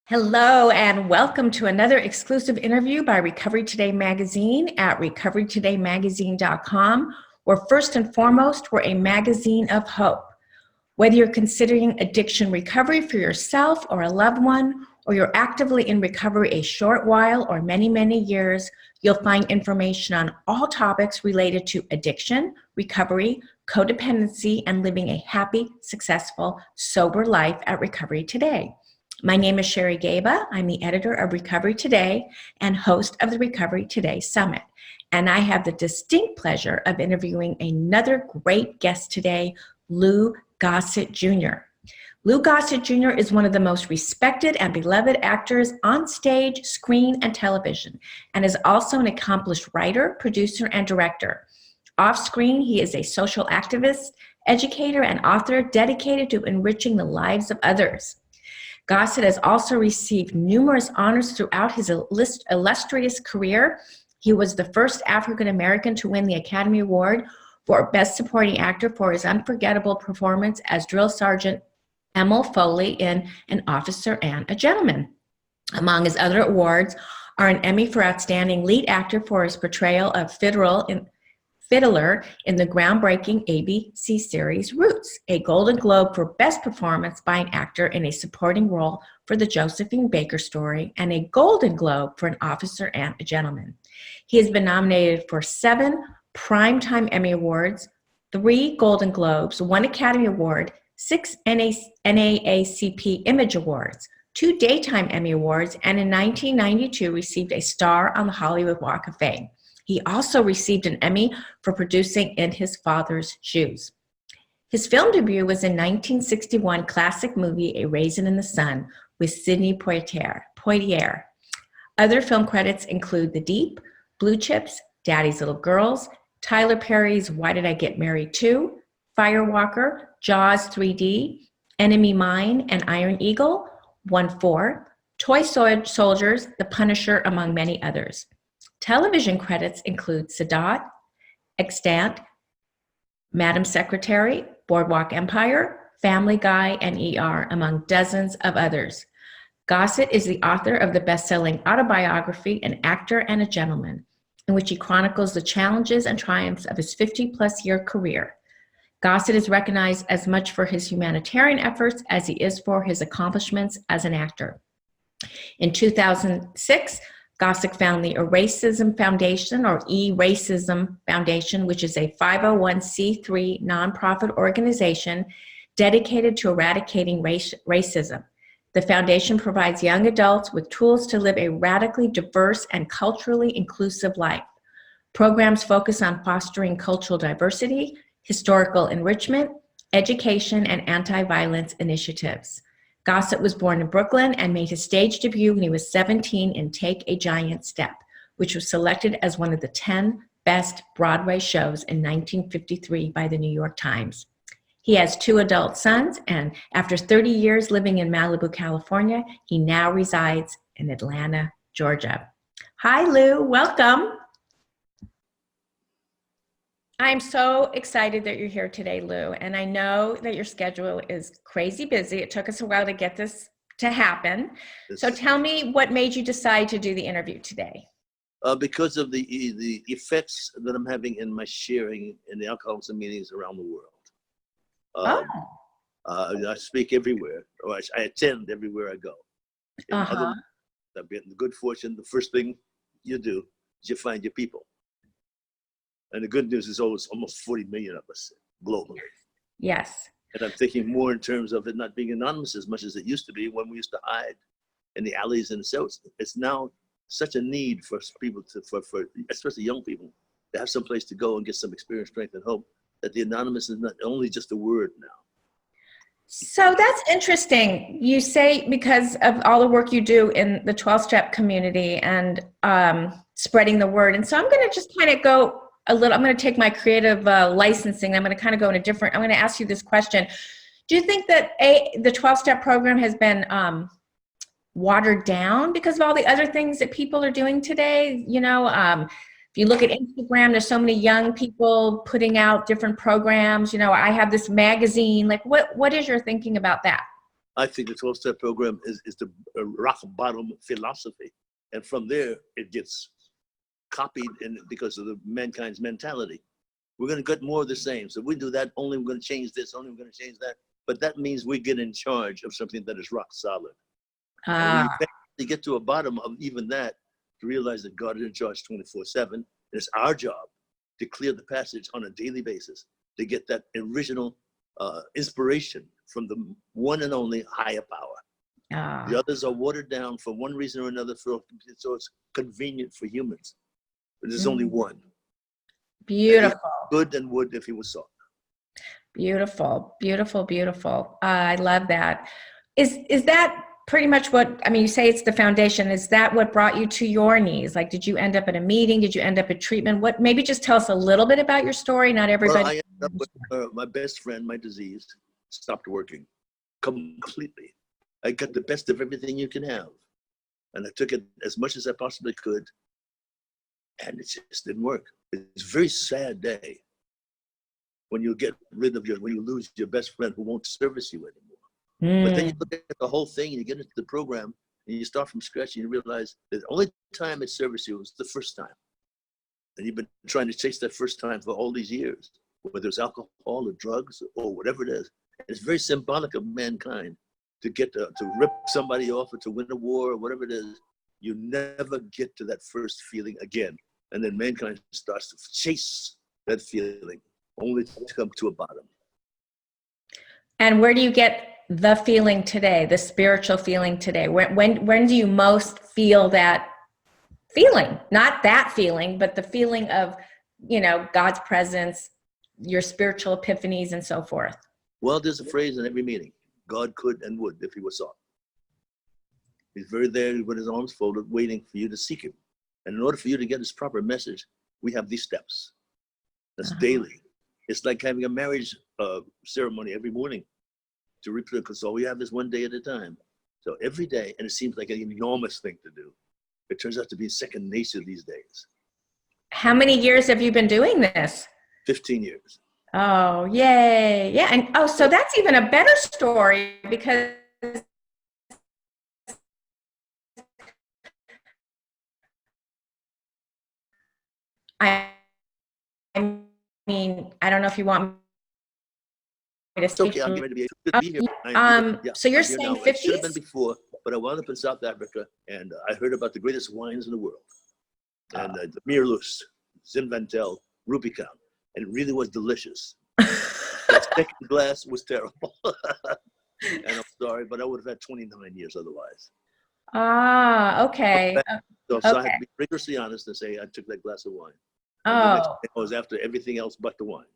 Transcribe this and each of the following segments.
Hello, and welcome to another exclusive interview by Recovery Today Magazine at recoverytodaymagazine.com, where first and foremost, we're a magazine of hope. Whether you're considering addiction recovery for yourself or a loved one, or you're actively in recovery a short while or many, many years, you'll find information on all topics related to addiction, recovery, codependency, and living a happy, successful, sober life at Recovery Today. My name is Gaba. I'm the editor of Recovery Today and host of the Recovery Today Summit. And I have the distinct pleasure of interviewing another great guest today, Lougossett Jr. Lougossett Jr. is one of the most respected and beloved actors on stage, screen, and television, and is also an accomplished writer, producer, and director. Off screen, he is a social activist, educator, and author dedicated to enriching the lives of others. Gossett has also received numerous honors throughout his illustrious career. He was the first African American to win the Academy Award for Best Supporting Actor for his unforgettable performance as Drill Sergeant Emil Foley in An Officer and a Gentleman. Among his other awards are an Emmy for Outstanding Lead Actor for his portrayal of Fiddler in the groundbreaking ABC series Roots, a Golden Globe for Best Performance by an Actor in a Supporting Role for the Josephine Baker Story, and a Golden Globe for An Officer and a Gentleman. He has been nominated for 7 Primetime Emmy Awards, 3 Golden Globes, 1 Academy Award, 6 NAACP Image Awards, 2 Daytime Emmy Awards, and in 1992 received a star on the Hollywood Walk of Fame. He also received an Emmy for producing In His Father's Shoes. His film debut was in 1961 classic movie A Raisin in the Sun with Sidney Poitier. Other film credits include The Deep, Blue Chips, Daddy's Little Girls, Tyler Perry's Why Did I Get Married 2, Firewalker, Jaws 3D, Enemy Mine, and Iron Eagle, 1-4, Toy Soldiers, The Punisher, among many others. Television credits include Sadat, Extant, Madam Secretary, Boardwalk Empire, Family Guy, and ER, among dozens of others. Gossett is the author of the best-selling autobiography, An Actor and a Gentleman, in which he chronicles the challenges and triumphs of his 50-plus-year career. Gossett is recognized as much for his humanitarian efforts as he is for his accomplishments as an actor. In 2006, Gossett found the Eracism Foundation, or E-Racism Foundation, which is a 501c3 nonprofit organization dedicated to eradicating racism. The foundation provides young adults with tools to live a radically diverse and culturally inclusive life. Programs focus on fostering cultural diversity, historical enrichment, education, and anti-violence initiatives. Gossett was born in Brooklyn and made his stage debut when he was 17 in Take a Giant Step, which was selected as one of the 10 best Broadway shows in 1953 by the New York Times. He has 2 adult sons, and after 30 years living in Malibu, California, he now resides in Atlanta, Georgia. Hi, Lou. Welcome. I'm so excited that you're here today, Lou, and I know that your schedule is crazy busy. It took us a while to get this to happen. So tell me what made you decide to do the interview today? Because of the effects that I'm having in my sharing in the alcoholics meetings around the world. I speak everywhere, or I attend everywhere I go. I've been the good fortune, the first thing you do is you find your people. And the good news is almost 40 million of us globally. Yes. And I'm thinking more in terms of it not being anonymous as much as it used to be when we used to hide in the alleys. And so it's now such a need for people for especially young people, to have some place to go and get some experience, strength, and hope, that the anonymous is not only just a word now. So that's interesting. You say because of all the work you do in the 12-step community and spreading the word. And so I'm going to just kind of go I'm going to take my creative licensing. I'm going to kind of go in I'm going to ask you this question. Do you think that the 12-step program has been watered down because of all the other things that people are doing today? You know, if you look at Instagram, there's so many young people putting out different programs. You know, I have this magazine. Like, what is your thinking about that? I think the 12-step program is the rock bottom philosophy. And from there, it gets copied because of the mankind's mentality. We're going to get more of the same. So if we do that, only we're going to change this, only we're going to change that. But that means we get in charge of something that is rock solid. And when you eventually get to a bottom of even that, to realize that God is in charge 24/7, and it's our job to clear the passage on a daily basis to get that original inspiration from the one and only higher power. The others are watered down for one reason or another, so it's convenient for humans. But there's only one. Beautiful. Good and would if he was sought. Beautiful, beautiful, beautiful. I love that. Is that pretty much what, I mean, you say it's the foundation. Is that what brought you to your knees? Like, did you end up at a meeting? Did you end up at treatment? What, maybe just tell us a little bit about your story. Not everybody. Well, I ended up with my best friend, my disease stopped working completely. I got the best of everything you can have. And I took it as much as I possibly could. And it just didn't work. It's a very sad day when you get rid of when you lose your best friend who won't service you anymore. But then you look at the whole thing and you get into the program and you start from scratch and you realize that the only time it serviced you was the first time. And you've been trying to chase that first time for all these years, whether it's alcohol or drugs or whatever it is. And it's very symbolic of mankind to get to rip somebody off or to win a war or whatever it is. You never get to that first feeling again. And then mankind starts to chase that feeling, only to come to a bottom. And where do you get the feeling today, the spiritual feeling today? When do you most feel that feeling? Not that feeling, but the feeling of, you know, God's presence, your spiritual epiphanies and so forth. Well, there's a phrase in every meeting: God could and would if he was sought. He's very there with his arms folded, waiting for you to seek him. And in order for you to get his proper message, we have these steps. That's daily. It's like having a marriage ceremony every morning to replay, because all we have is one day at a time. So every day, and it seems like an enormous thing to do. It turns out to be second nature these days. How many years have you been doing this? 15 years. Oh, yay. Yeah. And oh, so that's even a better story, because I mean, I don't know if you want me to It's okay, I'm getting ready to be here. So you're saying 50s? It should have been before, but I wound up in South Africa, and I heard about the greatest wines in the world. And the Meerloos, Zinfandel, Rubicon, and it really was delicious. That second glass was terrible. And I'm sorry, but I would have had 29 years otherwise. Okay. So I had to be rigorously honest and say I took that glass of wine. And it was after everything else but the wine.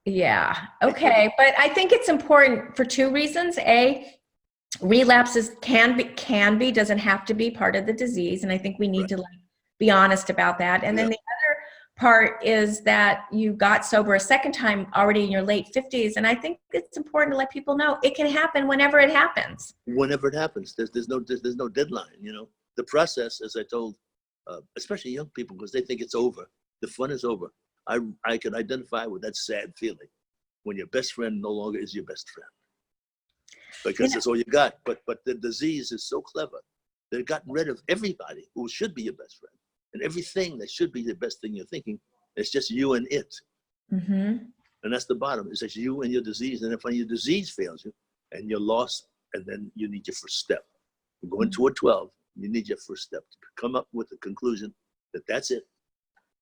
Yeah. Okay. But I think it's important for two reasons. A, relapses can be, doesn't have to be part of the disease. And I think we need to be honest about that. And then the other part is that you got sober a second time already in your late 50s. And I think it's important to let people know it can happen whenever it happens. Whenever it happens, there's no deadline, you know. The process, as I told, especially young people, because they think it's over. The fun is over. I can identify with that sad feeling when your best friend no longer is your best friend, because that's all you got. But the disease is so clever. They've gotten rid of everybody who should be your best friend, and everything that should be the best thing you're thinking. It's just you and it. And that's the bottom. It's just you and your disease. And if your disease fails you and you're lost, and then you need your first step. You're going toward 12. You need your first step to come up with the conclusion that that's it.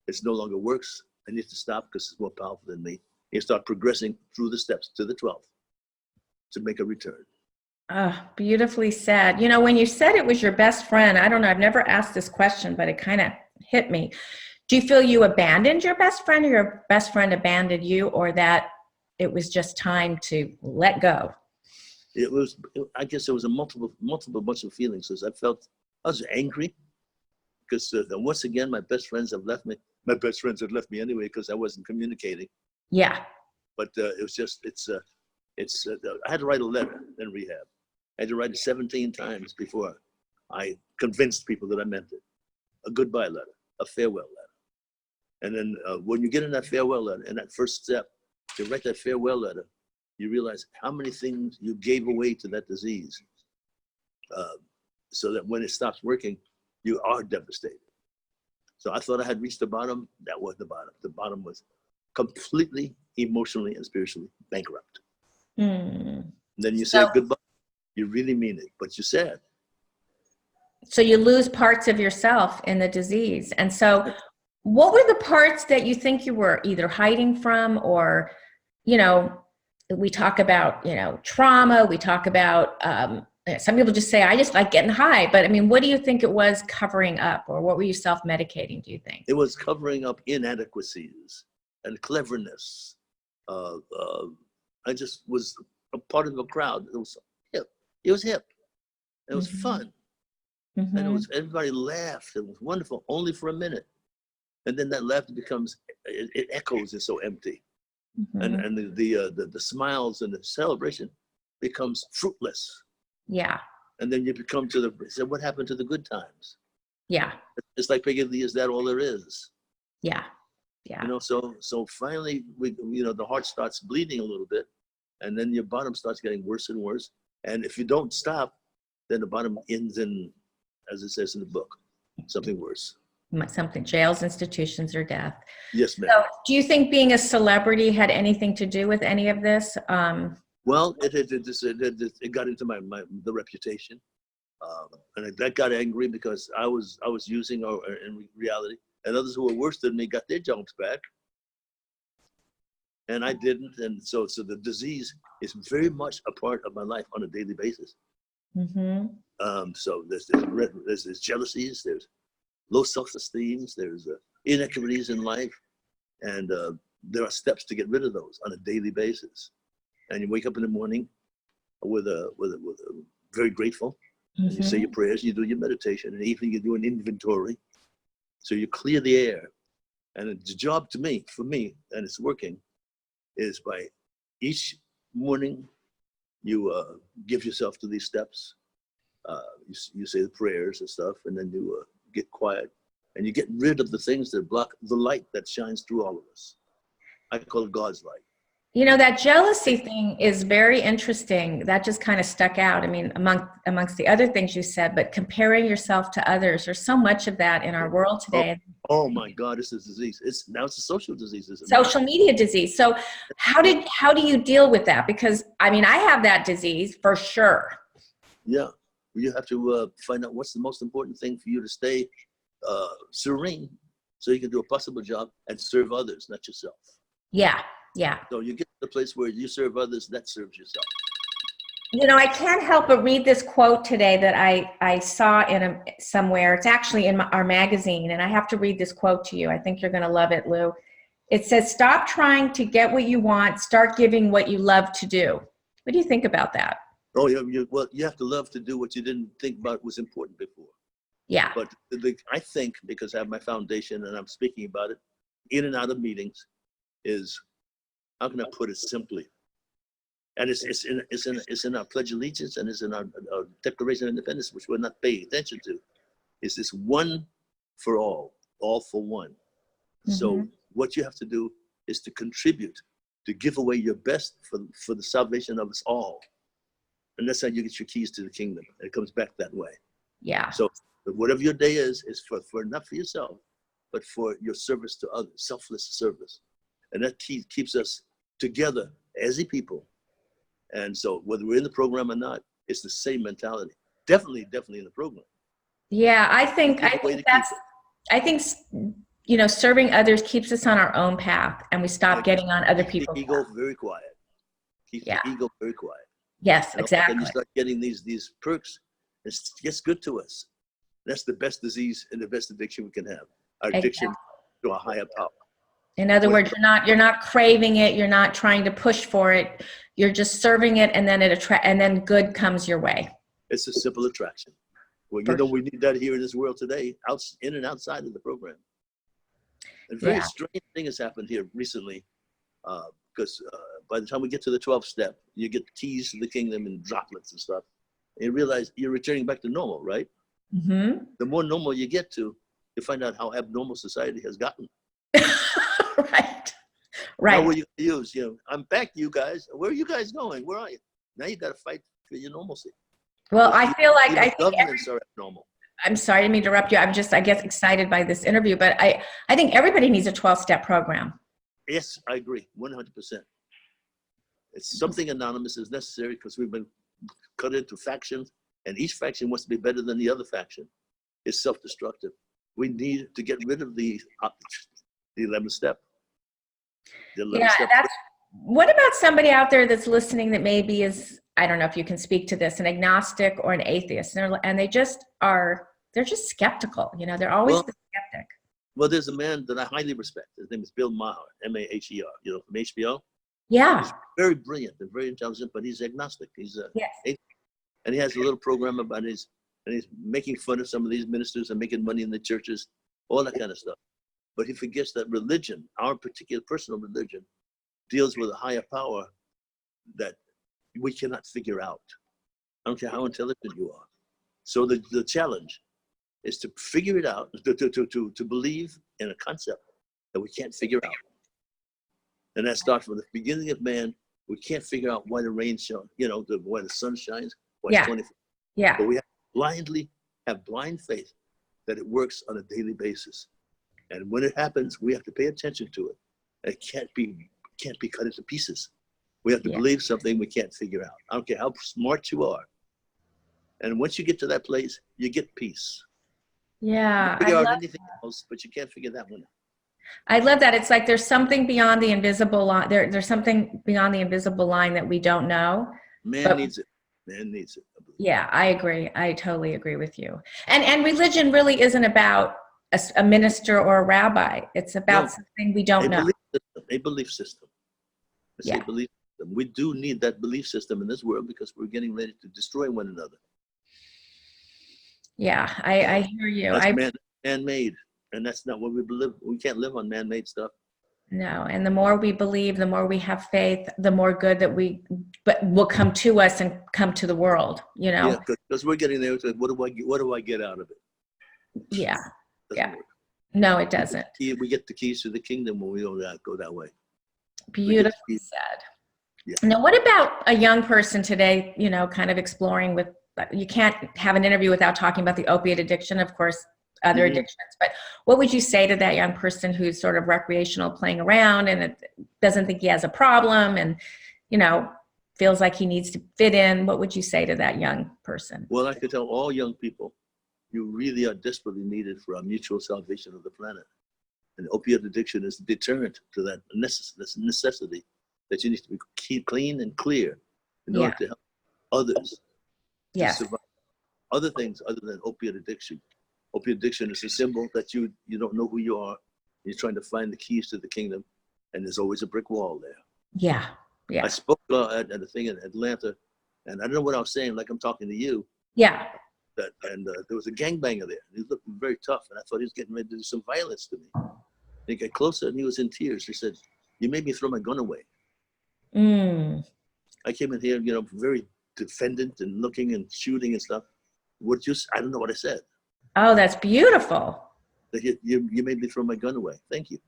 It no longer works. I need to stop because it's more powerful than me. You start progressing through the steps to the 12th to make a return. Beautifully said. You know, when you said it was your best friend, I don't know, I've never asked this question, but it kind of hit me. Do you feel you abandoned your best friend, or your best friend abandoned you, or that it was just time to let go? I guess it was a multiple bunch of feelings. As I was angry because once again, my best friends have left me. My best friends had left me anyway because I wasn't communicating. Yeah. But it was just, I had to write a letter in rehab. I had to write it 17 times before I convinced people that I meant it. A goodbye letter, a farewell letter. And then when you get in that farewell letter, and that first step, to write that farewell letter, you realize how many things you gave away to that disease, so that when it stops working, you are devastated. So I thought I had reached the bottom. That was the bottom. The bottom was completely emotionally and spiritually bankrupt. Then you say goodbye. You really mean it, but you're sad. So you lose parts of yourself in the disease. And so what were the parts that you think you were either hiding from, or, you know, we talk about, you know, trauma, we talk about, some people just say, I just like getting high. But I mean, what do you think it was covering up, or what were you self-medicating, do you think? It was covering up inadequacies and cleverness. I just was a part of a crowd. It was hip. It was hip. It was fun. And it was, everybody laughed. It was wonderful, only for a minute. And then that laughter becomes, it echoes, it's so empty. And the smiles and the celebration becomes fruitless. Yeah. And then you become so what happened to the good times? Yeah. It's like, is that all there is? Yeah. Yeah. You know, so finally, the heart starts bleeding a little bit, and then your bottom starts getting worse and worse. And if you don't stop, then the bottom ends in, as it says in the book, something worse. Something, jails, institutions, or death. Yes, ma'am. So do you think being a celebrity had anything to do with any of this? Well, it got into the reputation, and that got angry because I was using, or in reality, and others who were worse than me got their jobs back, and I didn't. And so the disease is very much a part of my life on a daily basis. So there's jealousies, there's low self-esteem, there's inequities in life, and there are steps to get rid of those on a daily basis. And you wake up in the morning with a very grateful, and you say your prayers, you do your meditation, and in the evening you do an inventory. So you clear the air. And the job for me, and it's working, is by each morning you give yourself to these steps. You say the prayers and stuff, and then you get quiet, and you get rid of the things that block the light that shines through all of us. I call it God's light. You know, that jealousy thing is very interesting. That just kind of stuck out. I mean, amongst the other things you said, but comparing yourself to others, there's so much of that in our world today. Oh my God, this is a disease. Now it's a social disease, isn't it? Social media disease. So how do you deal with that? Because I mean, I have that disease for sure. Yeah, you have to find out what's the most important thing for you to stay serene, so you can do a possible job and serve others, not yourself. Yeah. Yeah. So you get to the place where you serve others, that serves yourself. You know, I can't help but read this quote today that I saw somewhere. It's actually in our magazine, and I have to read this quote to you. I think you're going to love it, Lou. It says, "Stop trying to get what you want. Start giving what you love to do." What do you think about that? Oh, yeah. Well, you have to love to do what you didn't think about was important before. Yeah. But I think, because I have my foundation and I'm speaking about it in and out of meetings, is, how can I put it simply? And it's in our Pledge of Allegiance, and it's in our Declaration of Independence, which we're not paying attention to. Is this one for all for one. So what you have to do is to contribute, to give away your best for the salvation of us all. And that's how you get your keys to the kingdom. And it comes back that way. Yeah. So whatever your day is for not for yourself, but for your service to others, selfless service. And that keeps us together as a people. And so whether we're in the program or not, it's the same mentality. Definitely in the program. Yeah, I think you know, serving others keeps us on our own path, and we stop getting on other people's path. Ego very quiet. Keep the ego very quiet. Yes, exactly. And you start getting these perks. It gets good to us. That's the best disease and the best addiction we can have. Our addiction to a higher power. In other words, you're not craving it. You're not trying to push for it. You're just serving it, and then and then good comes your way. It's a simple attraction. Well, you know, we need that here in this world today, in and outside of the program. A very strange thing has happened here recently, because by the time we get to the 12th step, you get keys to the kingdom in droplets and stuff. And you realize you're returning back to normal, right? The more normal you get to, you find out how abnormal society has gotten. Right. Now what you use, I'm back, you guys. Where are you guys going? Where are you? Now you got to fight for your normalcy. Well, I feel like even governments are abnormal. I'm sorry to interrupt you. I'm just, I guess, excited by this interview, but I think everybody needs a 12-step program. Yes, I agree, 100%. It's something anonymous is necessary because we've been cut into factions, and each faction wants to be better than the other faction. It's self-destructive. We need to get rid of the 11th step. The 11th step. What about somebody out there that's listening that maybe is, I don't know if you can speak to this, an agnostic or an atheist, and they're just skeptical. They're always the skeptic. Well, there's a man that I highly respect. His name is Bill Maher, M-A-H-E-R, from HBO. Yeah. He's very brilliant and very intelligent, but he's agnostic. He's atheist. And he has a little program about and he's making fun of some of these ministers and making money in the churches, all that kind of stuff. But he forgets that religion, our particular personal religion, deals with a higher power that we cannot figure out. I don't care how intelligent you are. So the challenge is to figure it out, to believe in a concept that we can't figure out. And that starts from the beginning of man. We can't figure out why the rain shines, why the sun shines, why it's 24. Yeah. But we have blind faith that it works on a daily basis. And when it happens, we have to pay attention to it. It can't be cut into pieces. We have to believe something we can't figure out. I don't care how smart you are. And once you get to that place, you get peace. Yeah. You figure out anything else, but you can't figure that one out. I love that. It's like there's something beyond the invisible line. There's something beyond the invisible line that we don't know. Man needs it. Man needs it. Yeah, I agree. I totally agree with you. And religion really isn't about a minister or a rabbi. It's about something we don't know. A belief system. It's Yeah. a belief system. We do need that belief system in this world because we're getting ready to destroy one another. Yeah, I hear you. That's man-made, and that's not what we believe. We can't live on man-made stuff. No, and the more we believe, the more we have faith, the more good that will come to us and come to the world. Yeah, because we're getting there. What do I get out of it? Yeah. Doesn't work. No, it doesn't. We get the keys to the kingdom when we don't go that way. Beautifully said. Yeah. Now, what about a young person today, kind of exploring with, you can't have an interview without talking about the opiate addiction, of course, other addictions, but what would you say to that young person who's sort of recreational, playing around and doesn't think he has a problem and, feels like he needs to fit in? What would you say to that young person? Well, I could tell all young people, you really are desperately needed for our mutual salvation of the planet. And opiate addiction is a deterrent to that necessity that you need to keep clean and clear in order to help others to survive other things other than opiate addiction. Opiate addiction is a symbol that you don't know who you are. You're trying to find the keys to the kingdom, and there's always a brick wall there. Yeah. I spoke at a thing in Atlanta, and I don't know what I was saying, like I'm talking to you. Yeah. And there was a gangbanger there. He looked very tough, and I thought he was getting ready to do some violence to me. He got closer, and he was in tears. He said, "You made me throw my gun away." I came in here, very defendant and looking and shooting and stuff. I don't know what I said. Oh, that's beautiful. You made me throw my gun away. Thank you.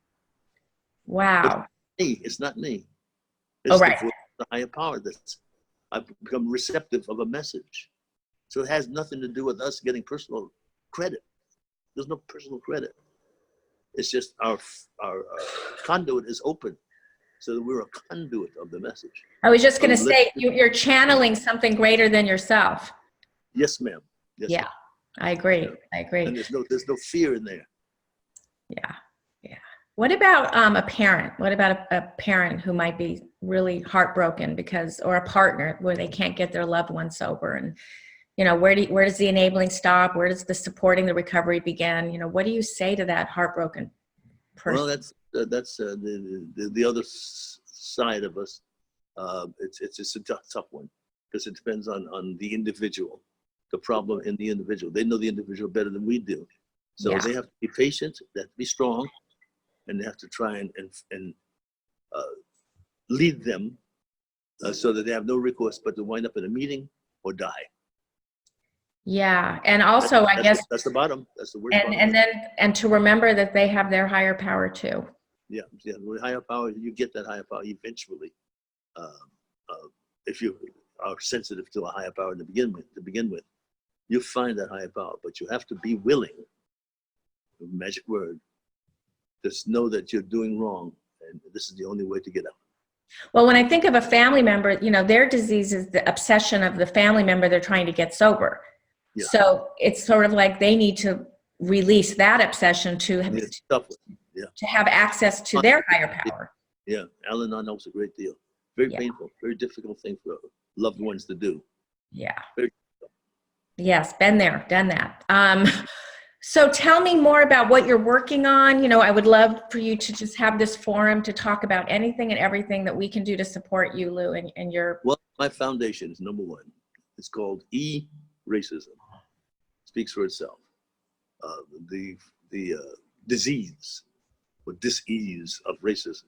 Wow. It's not me. It's the higher power I've become receptive of a message. So it has nothing to do with us getting personal credit. There's no personal credit. It's just our conduit is open, so that we're a conduit of the message. I was just going to say, you're channeling something greater than yourself. Yes, ma'am. Yes, yeah, ma'am. I agree. Yeah. I agree. And there's no fear in there. Yeah. What about a parent? What about a parent who might be really heartbroken or a partner where they can't get their loved one sober? And, where does the enabling stop? Where does the supporting the recovery begin? What do you say to that heartbroken person? Well, that's the other side of us. It's a tough one because it depends on the individual, the problem in the individual. They know the individual better than we do. So they have to be patient, they have to be strong, and they have to try and lead them so that they have no recourse but to wind up in a meeting or die. Yeah, and also I guess that's the bottom. That's the word. And to remember that they have their higher power too. With higher power, you get that higher power eventually. If you are sensitive to a higher power to begin with, you find that higher power, but you have to be willing, magic word, just know that you're doing wrong, and this is the only way to get out. Well, when I think of a family member, their disease is the obsession of the family member they're trying to get sober. Yeah. So it's sort of like they need to release that obsession to have access to their higher power. Yeah, Al-Anon helps a great deal. Very painful, very difficult thing for loved ones to do. Yeah. Yes, been there, done that. So tell me more about what you're working on. I would love for you to just have this forum to talk about anything and everything that we can do to support you, Lou, and your... Well, my foundation is number one. It's called E-Racism. Speaks for itself. The disease or dis-ease of racism.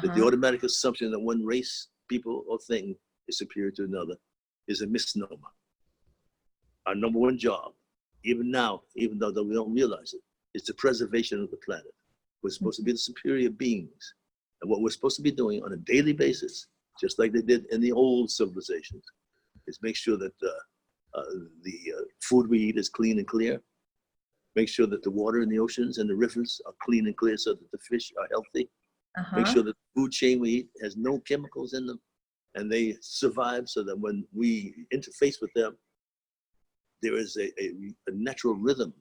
That the automatic assumption that one race, people, or thing is superior to another is a misnomer. Our number one job, even now, even though we don't realize it, is the preservation of the planet. We're supposed to be the superior beings. And what we're supposed to be doing on a daily basis, just like they did in the old civilizations, is make sure that the food we eat is clean and clear. Make sure that the water in the oceans and the rivers are clean and clear so that the fish are healthy. Make sure that the food chain we eat has no chemicals in them and they survive so that when we interface with them, there is a natural rhythm.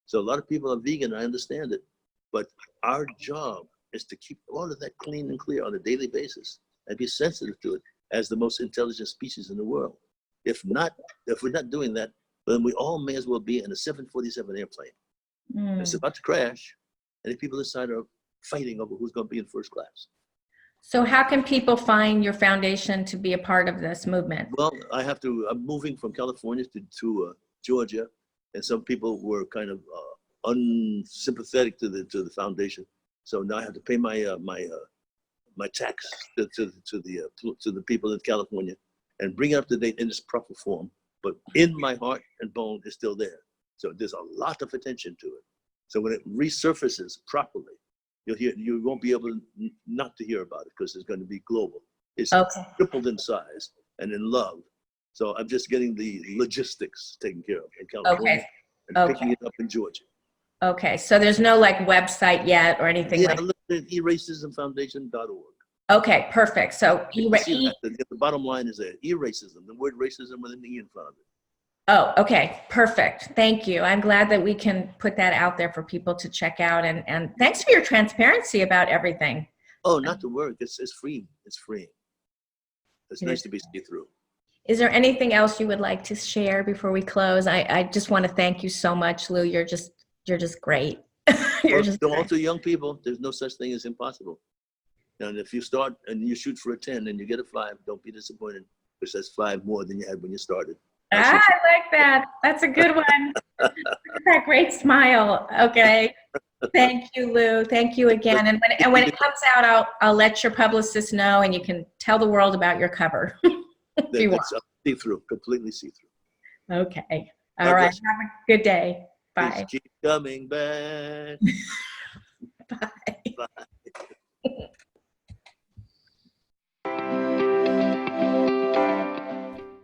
So a lot of people are vegan, I understand it, but our job is to keep all of that clean and clear on a daily basis and be sensitive to it as the most intelligent species in the world. If we're not doing that, then we all may as well be in a 747 airplane. It's about to crash, and the people inside are fighting over who's going to be in first class. So how can people find your foundation to be a part of this movement? Well, I'm moving from California to Georgia, and some people were kind of unsympathetic to the foundation. So now I have to pay my tax to the people in California and bring it up to date in its proper form. But in my heart and bone is still there. So there's a lot of attention to it. So when it resurfaces properly, you won't be able not to hear about it because it's going to be global. It's tripled in size and in love. So I'm just getting the logistics taken care of in California and picking it up in Georgia. Okay, so there's no website yet or anything like that? Yeah, look at eracismfoundation.org. Okay, perfect. So the bottom line is eracism, the word racism with an E in front of it. Oh, okay, perfect. Thank you. I'm glad that we can put that out there for people to check out. And thanks for your transparency about everything. Oh, not to worry. It's free. It's free. It's nice to be see-through. Is there anything else you would like to share before we close? I just want to thank you so much, Lou. You're just great. All to young people, there's no such thing as impossible. And if you start and you shoot for a 10 and you get a 5, don't be disappointed because that's 5 more than you had when you started. I like that. That's a good one. That great smile. Okay. Thank you, Lou. Thank you again. And when it comes out, I'll let your publicist know, and you can tell the world about your cover. If you want. See-through, completely see-through. Okay. All right. Have a good day. Bye. Please keep coming back. Bye.